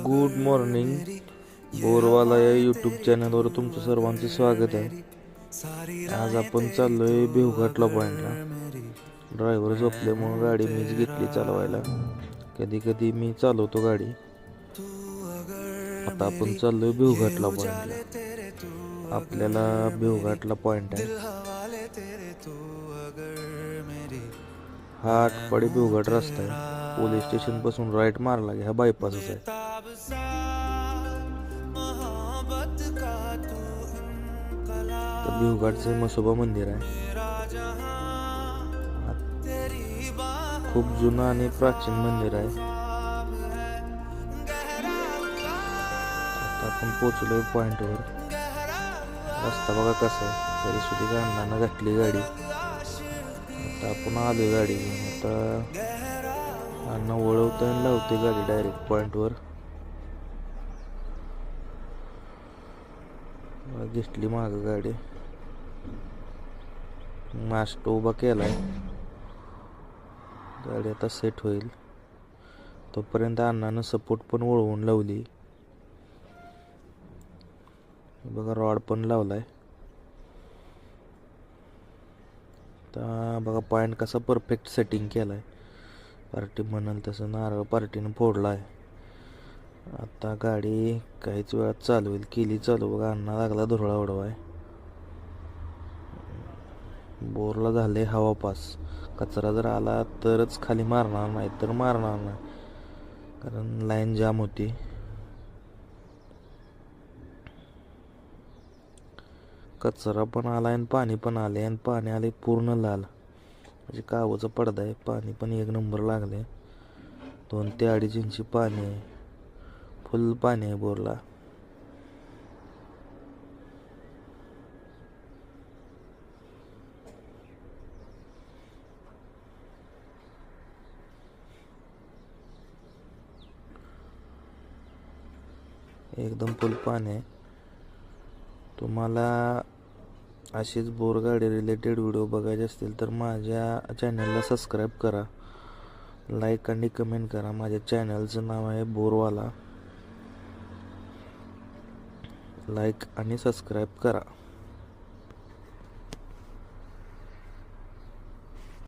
Good morning. बोरवाला या YouTube चॅनलवर तुमचं सर्वांचं स्वागत आहे. आज आपण चाललोय भिवघाटला पॉईंटला. ड्रायव्हर झोपल्यामुळं गाडी मीच घेतली चालवायला. कधी कधी मी चालवतो गाडी. आता आपण चाललोय भिवघाटला पॉईंटला. आपल्याला भिवघाटला पॉईंट आहे हा आटपाडी भिवघाट रस्ता आहे. पोलीस स्टेशन पासून राईट मारला की हा बायपासच आहे. तर भिवघाटचे म्हसोबा मंदिर आहे. खूप जुनं आणि प्राचीन मंदिर आहे. आता आपण पोचलोय पॉइंटवर. रस्ता बघा कसा आहे. तरी सुद्धा अण्णांना घातली गाडी. आता आपण आलो गाडी घेऊन. आता अण्णा वळवतोय आणि लावते गाडी डायरेक्ट पॉइंटवर. घेतली मागं गाडी. मास्ट उभा केलाय. गाडी आता सेट होईल तोपर्यंत अण्णानं सपोर्ट पण वळवून लावली. बघा रॉड पण लावलाय. आता बघा पॉइंट कसा परफेक्ट सेटिंग केलाय. पार्टी म्हणाल तसं नारळ पार्टीनं फोडलाय. आता गाडी काहीच वेळात चालू होईल. केली चालू. बघा अण्णा लागला धुरळा उडवाय. बोरला झाले हवा पास. कचरा जर आला तरच खाली मारणार, नाही तर मारणार नाही, कारण लाईन जाम होती. कचरा पण आला आणि पाणी पण आले. आणि पाणी आले पूर्ण लाल, म्हणजे कावचा पडदा आहे. पाणी पण एक नंबर लागले. 2 ते 2.5 इंची पाणी आहे. फुल पाणी आहे बोरला. एकदम फुल पाणी आहे. तुम्हाला अशीच बोरगाडी रिलेटेड व्हिडिओ बघायचे असतील तर माझ्या चॅनलला सबस्क्राईब करा, लाईक आणि कमेंट करा. माझ्या चॅनलचं नाव आहे बोरवाला. लाईक आणि सबस्क्राईब करा.